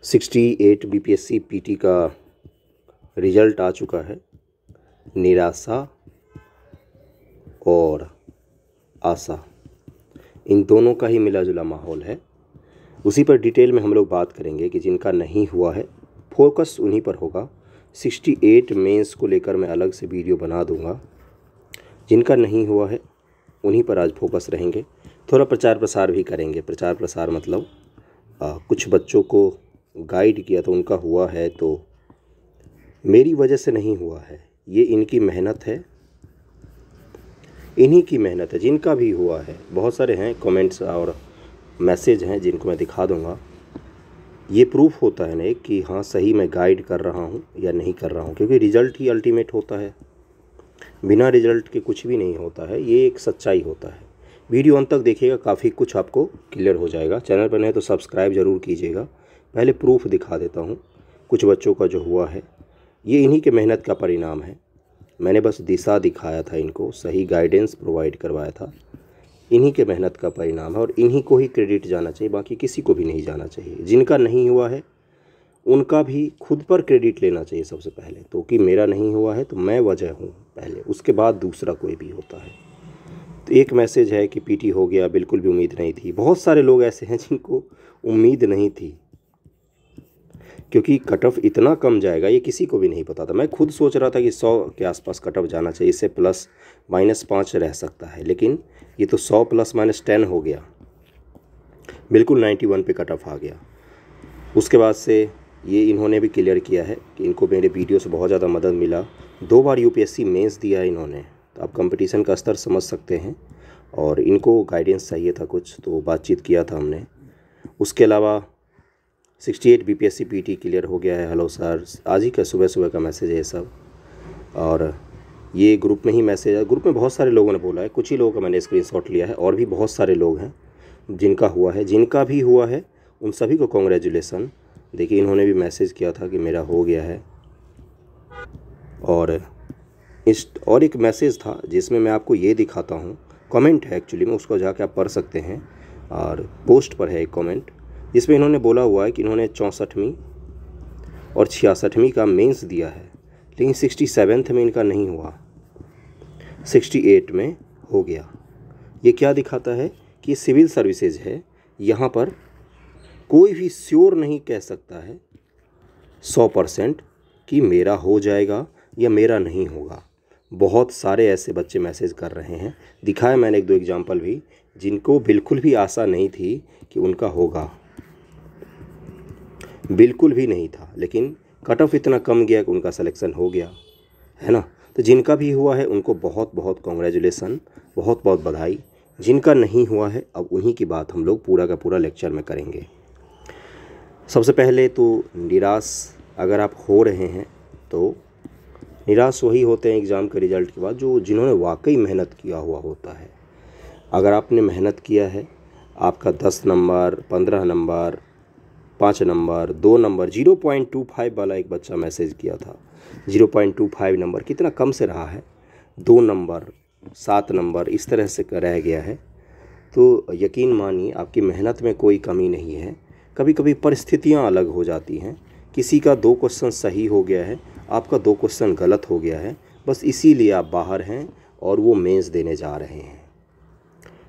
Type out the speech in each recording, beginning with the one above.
68 BPSC PT का result आ चुका है। निराशा और आशा, इन दोनों का ही मिला जुला माहौल है। उसी पर डिटेल में हम लोग बात करेंगे कि जिनका नहीं हुआ है फोकस उन्हीं पर होगा। 68 मेंस को लेकर मैं अलग से वीडियो बना दूंगा। जिनका नहीं हुआ है उन्हीं पर आज फोकस रहेंगे। थोड़ा प्रचार प्रसार भी करेंगे। प्रचार प्रसार मतलब कुछ बच्चों को गाइड किया तो उनका हुआ है, तो मेरी वजह से नहीं हुआ है, ये इनकी मेहनत है, इन्हीं की मेहनत है। जिनका भी हुआ है, बहुत सारे हैं कमेंट्स और मैसेज हैं जिनको मैं दिखा दूंगा। ये प्रूफ होता है ना कि हाँ सही मैं गाइड कर रहा हूँ या नहीं कर रहा हूँ, क्योंकि रिज़ल्ट ही अल्टीमेट होता है। बिना रिज़ल्ट के कुछ भी नहीं होता है, ये एक सच्चाई होता है। वीडियो अंत तक देखिएगा, काफ़ी कुछ आपको क्लियर हो जाएगा। चैनल पर नहीं तो सब्सक्राइब ज़रूर कीजिएगा। पहले प्रूफ दिखा देता हूँ। कुछ बच्चों का जो हुआ है ये इन्हीं के मेहनत का परिणाम है। मैंने बस दिशा दिखाया था, इनको सही गाइडेंस प्रोवाइड करवाया था। इन्हीं के मेहनत का परिणाम है और इन्हीं को ही क्रेडिट जाना चाहिए, बाकी किसी को भी नहीं जाना चाहिए। जिनका नहीं हुआ है उनका भी खुद पर क्रेडिट लेना चाहिए सबसे पहले, तो कि मेरा नहीं हुआ है तो मैं वजह हूँ पहले, उसके बाद दूसरा कोई भी होता है। तो एक मैसेज है कि पीटी हो गया, बिल्कुल भी उम्मीद नहीं थी। बहुत सारे लोग ऐसे हैं जिनको उम्मीद नहीं थी, क्योंकि कट ऑफ इतना कम जाएगा ये किसी को भी नहीं पता था। मैं खुद सोच रहा था कि 100 के आसपास कट ऑफ जाना चाहिए, इससे प्लस माइनस 5 रह सकता है, लेकिन ये तो 100 प्लस माइनस 10 हो गया, बिल्कुल 91 पे कट ऑफ आ गया। उसके बाद से ये इन्होंने भी क्लियर किया है कि इनको मेरे वीडियो से बहुत ज़्यादा मदद मिला। 2 बार यूपीएससी मेंस दिया है इन्होंने, तो आप कंपटीशन का स्तर समझ सकते हैं। और इनको गाइडेंस चाहिए था कुछ, तो बातचीत किया था हमने। उसके अलावा 68 बीपीएससी पीटी क्लियर हो गया है। हेलो सर, आज ही का सुबह सुबह का मैसेज है ये सब, और ये ग्रुप में ही मैसेज है। ग्रुप में बहुत सारे लोगों ने बोला है, कुछ ही लोगों का मैंने स्क्रीनशॉट लिया है, और भी बहुत सारे लोग हैं जिनका हुआ है। जिनका भी हुआ है उन सभी को कॉन्ग्रेचुलेसन। देखिए इन्होंने भी मैसेज किया था कि मेरा हो गया है। और एक मैसेज था जिसमें मैं आपको ये दिखाता हूँ, कमेंट है एक्चुअली में, उसको जाके आप पढ़ सकते हैं। और पोस्ट पर है एक कमेंट जिसमें इन्होंने बोला हुआ है कि इन्होंने 64वीं और 66वीं का मेंस दिया है, लेकिन 67th में इनका नहीं हुआ, 68 में हो गया। ये क्या दिखाता है कि सिविल सर्विसेज है। यहाँ पर कोई भी श्योर नहीं कह सकता है 100% कि मेरा हो जाएगा या मेरा नहीं होगा। बहुत सारे ऐसे बच्चे मैसेज कर रहे हैं, दिखाया मैंने 1-2 एग्जाम्पल भी, जिनको बिल्कुल भी आशा नहीं थी कि उनका होगा, बिल्कुल भी नहीं था, लेकिन कट ऑफ इतना कम गया कि उनका सिलेक्शन हो गया, है ना। तो जिनका भी हुआ है उनको बहुत बहुत कॉन्ग्रेचुलेसन, बहुत बहुत बधाई। जिनका नहीं हुआ है अब उन्हीं की बात हम लोग पूरा का पूरा लेक्चर में करेंगे। सबसे पहले तो निराश अगर आप हो रहे हैं तो निराश वही होते हैं एग्ज़ाम के रिज़ल्ट के बाद जिन्होंने वाकई मेहनत किया हुआ होता है। अगर आपने मेहनत किया है, आपका 10 नंबर, 15 नंबर, 5 नंबर, 2 नंबर, 0.25 वाला एक बच्चा मैसेज किया था। 0.25 नंबर कितना कम से रहा है, 2 नंबर, 7 नंबर, इस तरह से रह गया है। तो यकीन मानिए आपकी मेहनत में कोई कमी नहीं है। कभी कभी परिस्थितियां अलग हो जाती हैं। किसी का 2 क्वेश्चन सही हो गया है, आपका 2 क्वेश्चन गलत हो गया है, बस इसीलिए आप बाहर हैं और वो मेंस देने जा रहे हैं।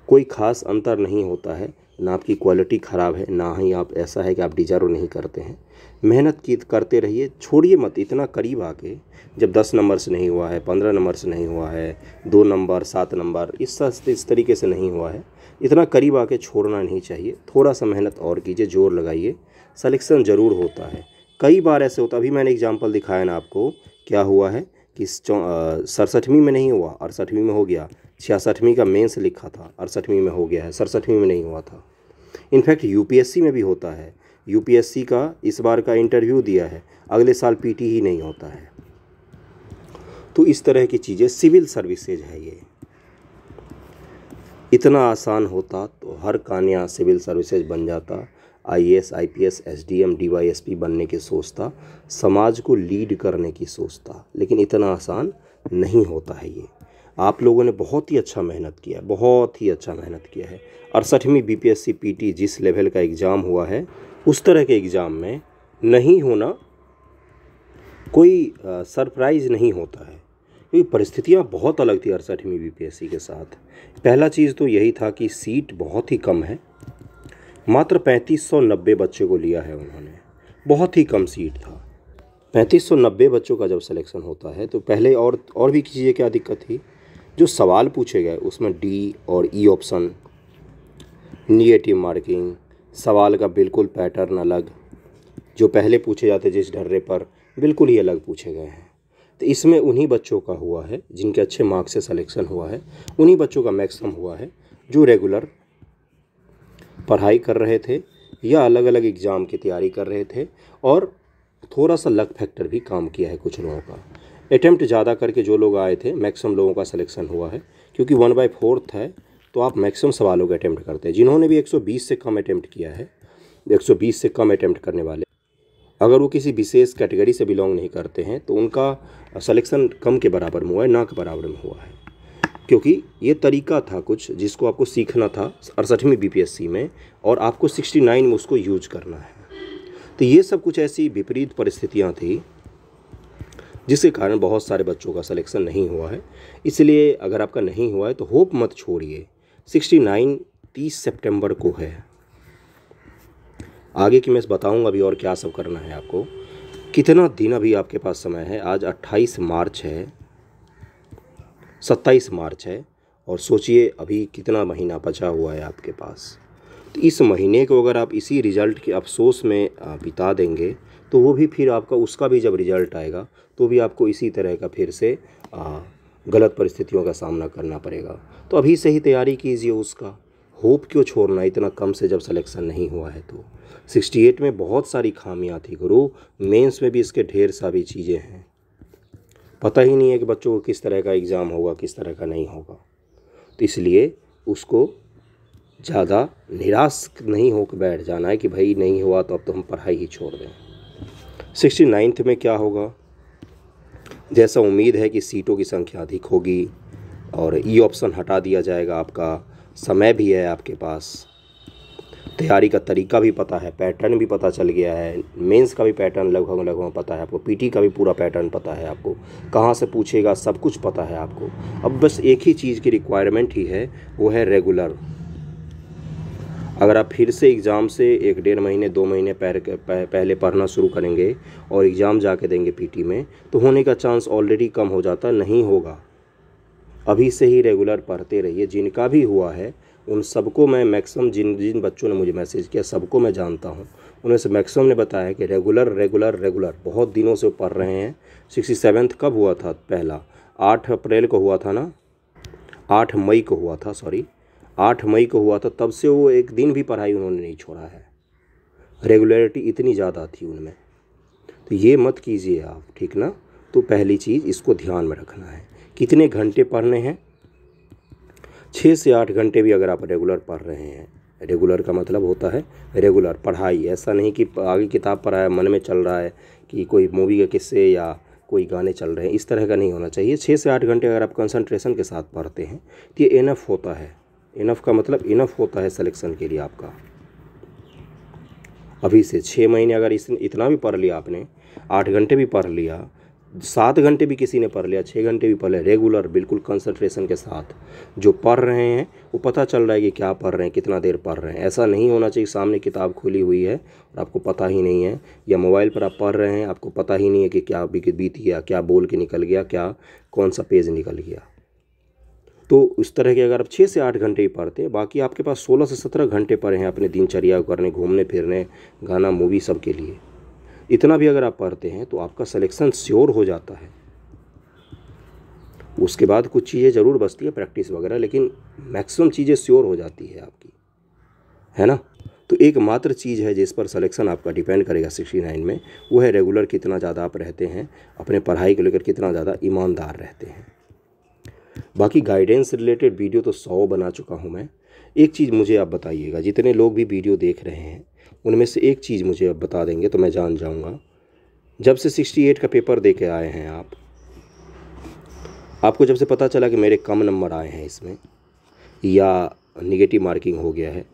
कोई ख़ास अंतर नहीं होता है, ना आपकी क्वालिटी ख़राब है, ना ही आप ऐसा है कि आप डिजर्व नहीं करते हैं। मेहनत की करते रहिए, छोड़िए मत। इतना करीब आके जब 10 नंबर से नहीं हुआ है, 15 नंबर से नहीं हुआ है, 2 नंबर, 7 नंबर, इस तरीके से नहीं हुआ है, इतना करीब आके छोड़ना नहीं चाहिए। थोड़ा सा मेहनत और कीजिए, जोर लगाइए, सिलेक्शन ज़रूर होता है। कई बार ऐसे होता, अभी मैंने एग्जाम्पल दिखाया ना आपको, क्या हुआ है कि 67वीं में नहीं हुआ, 68वीं में हो गया। 66वीं का मेंस लिखा था, 68वीं में हो गया है, 67वीं में नहीं हुआ था। इनफैक्ट यूपीएससी में भी होता है। यूपीएससी का इस बार का इंटरव्यू दिया है, अगले साल पीटी ही नहीं होता है। तो इस तरह की चीज़ें सिविल सर्विसेज है। ये इतना आसान होता तो हर कान्या सिविल सर्विसेज बन जाता, आईएएस, आईपीएस, एसडीएम, डीवाईएसपी बनने की सोचता, समाज को लीड करने की सोचता, लेकिन इतना आसान नहीं होता है ये। आप लोगों ने बहुत ही अच्छा मेहनत किया है, बहुत ही अच्छा मेहनत किया है। 68वीं बीपीएससी पीटी जिस लेवल का एग्ज़ाम हुआ है, उस तरह के एग्ज़ाम में नहीं होना कोई सरप्राइज़ नहीं होता है, क्योंकि परिस्थितियाँ बहुत अलग थी 68वीं बीपीएससी के साथ। पहला चीज़ तो यही था कि सीट बहुत ही कम है, मात्र 3590 बच्चे को लिया है उन्होंने, बहुत ही कम सीट था। 3590 बच्चों का जब सिलेक्शन होता है तो पहले और भी चीज़ें क्या दिक्कत थी, जो सवाल पूछे गए उसमें डी और ई ऑप्शन, निगेटिव मार्किंग, सवाल का बिल्कुल पैटर्न अलग, जो पहले पूछे जाते जिस ढर्रे पर बिल्कुल ही अलग पूछे गए हैं। तो इसमें उन्हीं बच्चों का हुआ है जिनके अच्छे मार्क्स से सिलेक्शन हुआ है, उन्हीं बच्चों का मैक्सिमम हुआ है जो रेगुलर पढ़ाई कर रहे थे या अलग अलग एग्ज़ाम की तैयारी कर रहे थे, और थोड़ा सा लक फैक्टर भी काम किया है कुछ लोगों का। अटेम्प्ट ज़्यादा करके जो लोग आए थे मैक्सिमम लोगों का सिलेक्शन हुआ है, क्योंकि 1/4 है तो आप मैक्सिमम सवालों के अटेम्प्ट करते हैं। जिन्होंने भी 120 से कम अटेम्प्ट किया है, 120 से कम अटेम्प्ट करने वाले, अगर वो किसी विशेष कैटेगरी से बिलोंग नहीं करते हैं तो उनका सिलेक्शन कम के बराबर में हुआ है, ना के बराबर में हुआ है, क्योंकि ये तरीका था कुछ जिसको आपको सीखना था 68वीं बीपीएससी में, और आपको 69 में उसको यूज करना है। तो ये सब कुछ ऐसी विपरीत परिस्थितियाँ थी जिसके कारण बहुत सारे बच्चों का सिलेक्शन नहीं हुआ है। इसलिए अगर आपका नहीं हुआ है तो होप मत छोड़िए, 69 30 सितंबर को है। आगे की मैं बताऊंगा अभी और क्या सब करना है आपको। कितना दिन अभी आपके पास समय है, आज 28 मार्च है, 27 मार्च है, और सोचिए अभी कितना महीना बचा हुआ है आपके पास। तो इस महीने को अगर आप इसी रिज़ल्ट के अफसोस में बिता देंगे तो वो भी फिर आपका, उसका भी जब रिज़ल्ट आएगा तो भी आपको इसी तरह का फिर से गलत परिस्थितियों का सामना करना पड़ेगा। तो अभी से ही तैयारी कीजिए उसका, होप क्यों छोड़ना इतना कम से जब सिलेक्शन नहीं हुआ है तो। 68 में बहुत सारी खामियां थी गुरु, मेंस में भी इसके ढेर सारी चीज़ें हैं, पता ही नहीं है कि बच्चों को किस तरह का एग्ज़ाम होगा किस तरह का नहीं होगा। तो इसलिए उसको ज़्यादा निराश नहीं होकर बैठ जाना है कि भाई नहीं हुआ तो अब तो हम पढ़ाई ही छोड़ दें। 69th में क्या होगा, जैसा उम्मीद है कि सीटों की संख्या अधिक होगी और ई ऑप्शन हटा दिया जाएगा, आपका समय भी है आपके पास, तैयारी का तरीका भी पता है, पैटर्न भी पता चल गया है, मेंस का भी पैटर्न लगभग पता है आपको, पीटी का भी पूरा पैटर्न पता है आपको, कहाँ से पूछेगा सब कुछ पता है आपको। अब बस एक ही चीज़ की रिक्वायरमेंट ही है, वो है रेगुलर। अगर आप फिर से एग्ज़ाम से 1-1.5 महीने 2 महीने पहले पढ़ना शुरू करेंगे और एग्ज़ाम जाके देंगे पीटी में, तो होने का चांस ऑलरेडी कम हो जाता, नहीं होगा। अभी से ही रेगुलर पढ़ते रहिए। जिनका भी हुआ है उन सबको मैं मैक्सिमम, जिन बच्चों ने मुझे मैसेज किया सबको मैं जानता हूँ, उनमें से मैक्सिमम ने बताया कि रेगुलर बहुत दिनों से पढ़ रहे हैं। 67th कब हुआ था पहला, 8 अप्रैल को हुआ था ना, 8 मई को हुआ था, सॉरी 8 मई को हुआ था, तब से वो एक दिन भी पढ़ाई उन्होंने नहीं छोड़ा है। रेगुलरिटी इतनी ज़्यादा थी उनमें। तो ये मत कीजिए आप, ठीक ना। तो पहली चीज़ इसको ध्यान में रखना है, कितने घंटे पढ़ने हैं, 6 से 8 घंटे भी अगर आप रेगुलर पढ़ रहे हैं, रेगुलर का मतलब होता है रेगुलर पढ़ाई, ऐसा नहीं कि आगे किताब पढ़ाया मन में चल रहा है कि कोई मूवी के किस्से या कोई गाने चल रहे हैं, इस तरह का नहीं होना चाहिए। 6 से 8 घंटे अगर आप कंसंट्रेशन के साथ पढ़ते हैं तो ये इनफ होता है। इनफ का मतलब इनफ होता है सिलेक्शन के लिए आपका। अभी से 6 महीने अगर इतना भी पढ़ लिया आपने, 8 घंटे भी पढ़ लिया, 7 घंटे भी किसी ने पढ़ लिया, 6 घंटे भी पढ़ लिया, रेगुलर बिल्कुल कंसंट्रेशन के साथ जो पढ़ रहे हैं वो पता चल रहा है कि क्या पढ़ रहे हैं, कितना देर पढ़ रहे हैं। ऐसा नहीं होना चाहिए सामने किताब खुली हुई है और आपको पता ही नहीं है, या मोबाइल पर आप पढ़ रहे हैं आपको पता ही नहीं है कि क्या बीत गया, क्या बोल के निकल गया, क्या कौन सा पेज निकल गया। तो उस तरह के अगर आप 6 से 8 घंटे ही पढ़ते हैं, बाकी आपके पास 16 से 17 घंटे पढ़े हैं अपने दिनचर्या करने, घूमने फिरने, गाना मूवी सब के लिए, इतना भी अगर आप पढ़ते हैं तो आपका सिलेक्शन श्योर हो जाता है। उसके बाद कुछ चीज़ें ज़रूर बचती है प्रैक्टिस वगैरह, लेकिन मैक्सिमम चीज़ें श्योर हो जाती है आपकी, है ना। तो एकमात्र चीज़ है जिस पर सिलेक्शन आपका डिपेंड करेगा 69 में, वो है रेगुलर कितना ज़्यादा आप रहते हैं, अपने पढ़ाई को लेकर कितना ज़्यादा ईमानदार रहते हैं। बाकी गाइडेंस रिलेटेड वीडियो तो 100 बना चुका हूँ मैं। एक चीज़ मुझे आप बताइएगा, जितने लोग भी वीडियो देख रहे हैं उनमें से एक चीज़ मुझे अब बता देंगे तो मैं जान जाऊँगा। जब से 68 का पेपर दे के आए हैं आपको जब से पता चला कि मेरे कम नंबर आए हैं इसमें या निगेटिव मार्किंग हो गया है,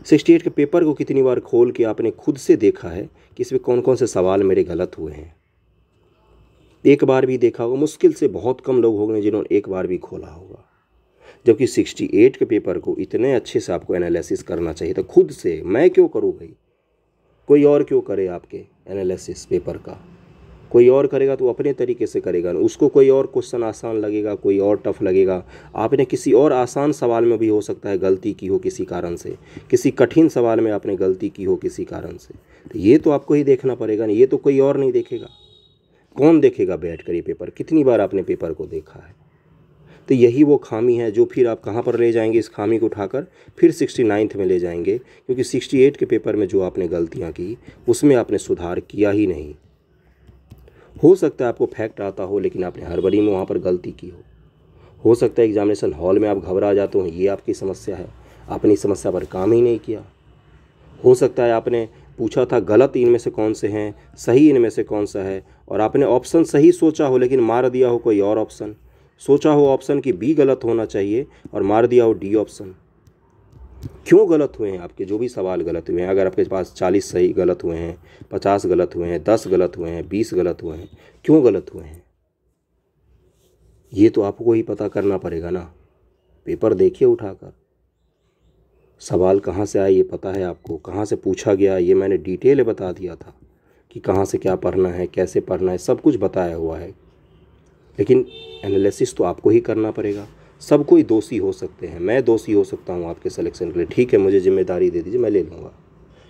68 के पेपर को कितनी बार खोल के आपने खुद से देखा है कि इसमें कौन कौन से सवाल मेरे गलत हुए हैं? एक बार भी देखा होगा, मुश्किल से बहुत कम लोग होंगे जिन्होंने एक बार भी खोला होगा। जबकि 68 के पेपर को इतने अच्छे से आपको एनालिसिस करना चाहिए था खुद से। मैं क्यों करूँ भाई, कोई और क्यों करे आपके एनालिसिस पेपर का? कोई और करेगा तो अपने तरीके से करेगा ना, उसको कोई और क्वेश्चन आसान लगेगा, कोई और टफ लगेगा। आपने किसी और आसान सवाल में भी हो सकता है गलती की हो किसी कारण से, किसी कठिन सवाल में आपने गलती की हो किसी कारण से, तो ये तो आपको ही देखना पड़ेगा ना, ये तो कोई और नहीं देखेगा। कौन देखेगा बैठ कर ये पेपर? कितनी बार आपने पेपर को देखा है? तो यही वो खामी है जो फिर आप कहाँ पर ले जाएंगे, इस खामी को उठाकर फिर 69th में ले जाएंगे, क्योंकि 68 के पेपर में जो आपने गलतियाँ की उसमें आपने सुधार किया ही नहीं। हो सकता है आपको फैक्ट आता हो लेकिन आपने हड़बड़ी में वहाँ पर गलती की हो सकता है एग्जामिनेशन हॉल में आप घबरा जाते हो, ये आपकी समस्या है, आपने इस समस्या पर काम ही नहीं किया। हो सकता है आपने पूछा था गलत इनमें से कौन से हैं, सही इनमें से कौन सा है, और आपने ऑप्शन सही सोचा हो लेकिन मार दिया हो कोई और ऑप्शन। सोचा हो ऑप्शन की बी गलत होना चाहिए और मार दिया हो डी ऑप्शन। क्यों गलत हुए हैं आपके जो भी सवाल गलत हुए हैं? अगर आपके पास 40 सही गलत हुए हैं, 50 गलत हुए हैं, 10 गलत हुए हैं, 20 गलत हुए हैं, क्यों गलत हुए हैं? ये तो आपको ही पता करना पड़ेगा ना। पेपर देखिए उठाकर, सवाल कहाँ से आए ये पता है आपको, कहाँ से पूछा गया ये मैंने डिटेल बता दिया था कि कहाँ से क्या पढ़ना है, कैसे पढ़ना है, सब कुछ बताया हुआ है। लेकिन एनालिसिस तो आपको ही करना पड़ेगा। सब कोई दोषी हो सकते हैं, मैं दोषी हो सकता हूँ आपके सिलेक्शन के लिए, ठीक है, मुझे जिम्मेदारी दे दीजिए, मैं ले लूँगा।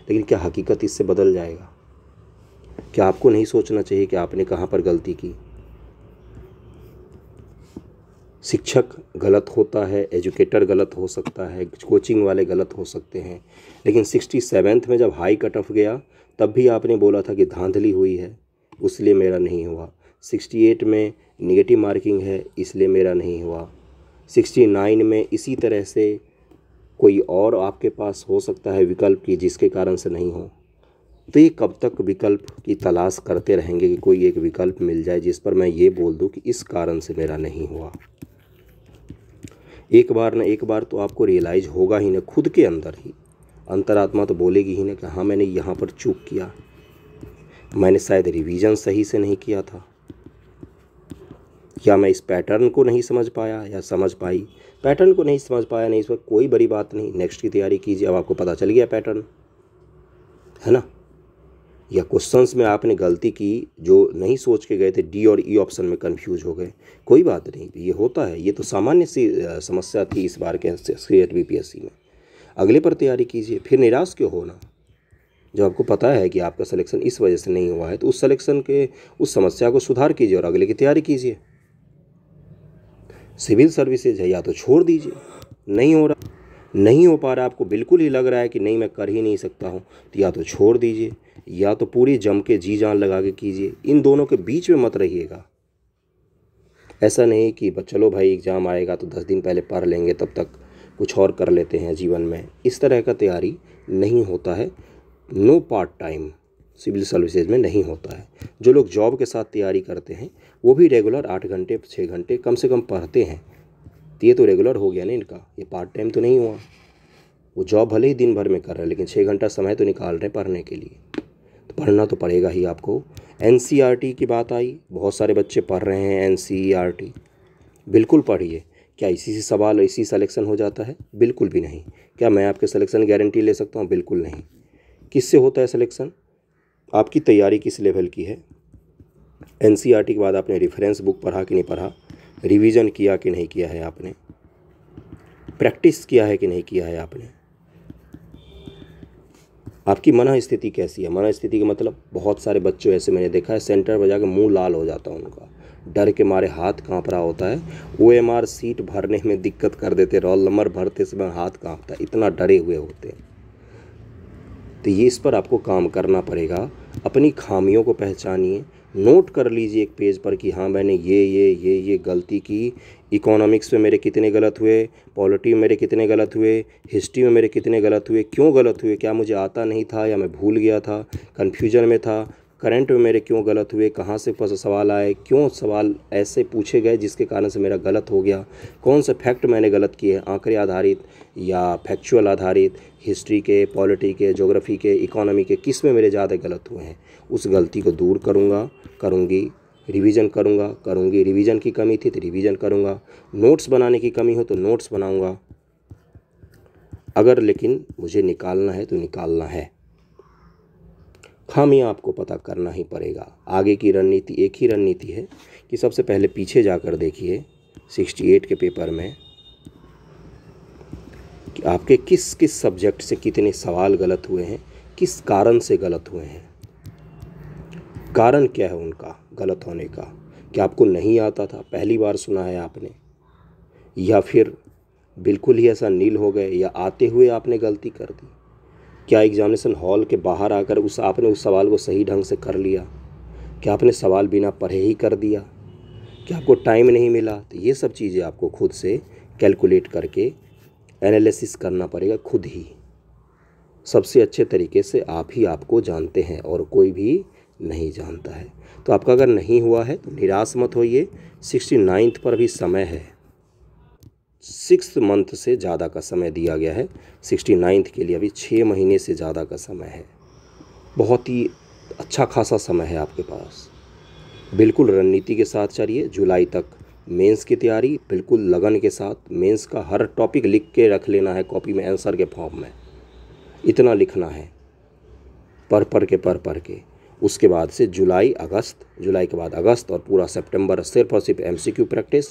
लेकिन क्या हकीकत इससे बदल जाएगा? क्या आपको नहीं सोचना चाहिए कि आपने कहाँ पर गलती की? शिक्षक गलत होता है, एजुकेटर गलत हो सकता है, कोचिंग वाले गलत हो सकते हैं, लेकिन 67th में जब हाई कट ऑफ गया तब भी आपने बोला था कि धांधली हुई है इसलिए मेरा नहीं हुआ। 68 में नेगेटिव मार्किंग है इसलिए मेरा नहीं हुआ। 69 में इसी तरह से कोई और आपके पास हो सकता है विकल्प की जिसके कारण से नहीं हो। तो ये कब तक विकल्प की तलाश करते रहेंगे कि कोई एक विकल्प मिल जाए जिस पर मैं ये बोल दूं कि इस कारण से मेरा नहीं हुआ? एक बार ना एक बार तो आपको रियलाइज़ होगा ही ना, खुद के अंदर ही अंतरात्मा तो बोलेगी ही ना कि हाँ मैंने यहाँ पर चूक किया, मैंने शायद रिवीजन सही से नहीं किया था, या मैं इस पैटर्न को नहीं समझ पाया या समझ पाई। पैटर्न को नहीं समझ पाया नहीं, इस वक्त कोई बड़ी बात नहीं, नेक्स्ट की तैयारी कीजिए, अब आपको पता चल गया पैटर्न, है ना। या क्वेश्चंस में आपने गलती की जो नहीं सोच के गए थे, डी और ई ऑप्शन में कंफ्यूज हो गए, कोई बात नहीं, ये होता है, ये तो सामान्य सी समस्या थी इस बार के CET BPSC में। अगले पर तैयारी कीजिए, फिर निराश क्यों होना? जब आपको पता है कि आपका सिलेक्शन इस वजह से नहीं हुआ है तो उस सिलेक्शन के उस समस्या को सुधार कीजिए और अगले की तैयारी कीजिए। सिविल सर्विसेज है, या तो छोड़ दीजिए, नहीं हो रहा, नहीं हो पा रहा, आपको बिल्कुल ही लग रहा है कि नहीं मैं कर ही नहीं सकता हूँ, तो या तो छोड़ दीजिए या तो पूरी जम के जी जान लगा के कीजिए। इन दोनों के बीच में मत रहिएगा। ऐसा नहीं कि चलो भाई एग्ज़ाम आएगा तो 10 दिन पहले पढ़ लेंगे, तब तक कुछ और कर लेते हैं जीवन में, इस तरह का तैयारी नहीं होता है। No part time civil services में नहीं होता है। जो लोग जॉब के साथ तैयारी करते हैं वो भी रेगुलर 8 घंटे 6 घंटे कम से कम पढ़ते हैं, तो ये तो रेगुलर हो गया ना इनका, ये पार्ट टाइम तो नहीं हुआ। वो जॉब भले ही दिन भर में कर रहे हैं लेकिन 6 घंटा समय तो निकाल रहे हैं पढ़ने के लिए, तो पढ़ना तो पड़ेगा ही आपको। NCERT की बात आई, बहुत सारे बच्चे पढ़ रहे हैं NCERT, बिल्कुल पढ़िए। क्या इसी से सवाल इसी सिलेक्शन हो जाता है? बिल्कुल भी नहीं। क्या मैं आपके सिलेक्शन गारंटी ले सकता हूँ? बिल्कुल नहीं। किससे होता है सिलेक्शन? आपकी तैयारी किस लेवल की है। NCERT के बाद आपने रेफरेंस बुक पढ़ा कि नहीं पढ़ा, रिवीजन किया कि नहीं किया है आपने, प्रैक्टिस किया है कि नहीं किया है आपने, आपकी मन स्थिति कैसी है। मन स्थिति का मतलब बहुत सारे बच्चों ऐसे मैंने देखा है सेंटर पर जाकर मुंह लाल हो जाता है उनका, डर के मारे हाथ कांप रहा होता है, OMR सीट भरने में दिक्कत कर देते, रोल नंबर भरते समय हाथ कांपता है, इतना डरे हुए होते हैं। तो ये इस पर आपको काम करना पड़ेगा। अपनी खामियों को पहचानिए, नोट कर लीजिए एक पेज पर कि हाँ मैंने ये गलती की। इकोनॉमिक्स में मेरे कितने गलत हुए, पॉलिटी में मेरे कितने गलत हुए, हिस्ट्री में मेरे कितने गलत हुए, क्यों गलत हुए, क्या मुझे आता नहीं था या मैं भूल गया था, कन्फ्यूजन में था, करंट में मेरे क्यों गलत हुए, कहाँ से सवाल आए, क्यों सवाल ऐसे पूछे गए जिसके कारण से मेरा गलत हो गया, कौन से फैक्ट मैंने गलत किए, आंकड़े आधारित या फैक्चुअल आधारित, हिस्ट्री के, पॉलिटी के, ज्योग्राफी के, इकोनॉमी के, किस में मेरे ज़्यादा गलत हुए हैं। उस गलती को दूर करूँगी, रिवीजन करूँगी। रिवीजन की कमी थी तो रिवीजन करूँगा, नोट्स बनाने की कमी हो तो नोट्स बनाऊँगा। अगर लेकिन मुझे निकालना है तो निकालना है, खामियां आपको पता करना ही पड़ेगा। आगे की रणनीति एक ही रणनीति है कि सबसे पहले पीछे जाकर देखिए 68 के पेपर में कि आपके किस किस सब्जेक्ट से कितने सवाल गलत हुए हैं, किस कारण से गलत हुए हैं, कारण क्या है उनका गलत होने का। क्या आपको नहीं आता था, पहली बार सुना है आपने, या फिर बिल्कुल ही ऐसा नील हो गए, या आते हुए आपने गलती कर दी। क्या एग्जामिनेशन हॉल के बाहर आकर आपने उस सवाल को सही ढंग से कर लिया, क्या आपने सवाल बिना पढ़े ही कर दिया, क्या आपको टाइम नहीं मिला। तो ये सब चीज़ें आपको खुद से कैलकुलेट करके एनालिसिस करना पड़ेगा, खुद ही। सबसे अच्छे तरीके से आप ही आपको जानते हैं और कोई भी नहीं जानता है। तो आपका अगर नहीं हुआ है तो निराश मत होइए, 69th पर भी समय है, 6 मंथ से ज़्यादा का समय दिया गया है। 69th के लिए अभी 6 महीने से ज़्यादा का समय है, बहुत ही अच्छा खासा समय है आपके पास। बिल्कुल रणनीति के साथ चलिए। जुलाई तक मेंस की तैयारी बिल्कुल लगन के साथ, मेंस का हर टॉपिक लिख के रख लेना है कॉपी में, आंसर के फॉर्म में इतना लिखना है, पढ़ के। उसके बाद से जुलाई के बाद अगस्त और पूरा सितंबर सिर्फ और सिर्फ MCQ प्रैक्टिस।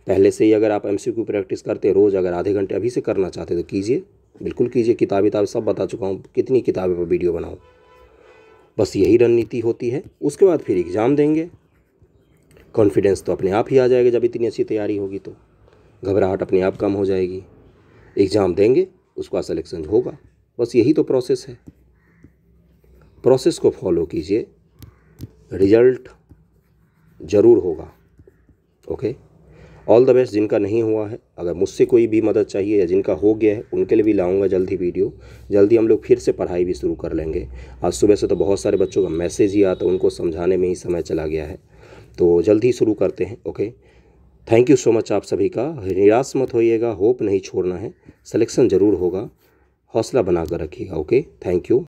पहले से ही अगर आप MCQ प्रैक्टिस करते रोज़, अगर आधे घंटे अभी से करना चाहते तो कीजिए, बिल्कुल कीजिए। किताबें सब बता चुका हूँ, कितनी किताबें पर वीडियो बनाऊँ। बस यही रणनीति होती है। उसके बाद फिर एग्ज़ाम देंगे, कॉन्फिडेंस तो अपने आप ही आ जाएगा। जब इतनी अच्छी तैयारी होगी तो घबराहट अपने आप कम हो जाएगी। एग्ज़ाम देंगे, उसका सिलेक्शन होगा। बस यही तो प्रोसेस है। प्रोसेस को फॉलो कीजिए, रिजल्ट ज़रूर होगा। Okay, all the best. जिनका नहीं हुआ है, अगर मुझसे कोई भी मदद चाहिए या जिनका हो गया है, उनके लिए भी लाऊंगा जल्दी वीडियो। जल्दी हम लोग फिर से पढ़ाई भी शुरू कर लेंगे। आज सुबह से तो बहुत सारे बच्चों का मैसेज ही आता, उनको समझाने में ही समय चला गया है, तो जल्दी शुरू करते हैं। Okay, thank you so much आप सभी का। निराश मत होइएगा, होप नहीं छोड़ना है, सिलेक्शन ज़रूर होगा, हौसला बनाकर रखिएगा। Okay, thank you.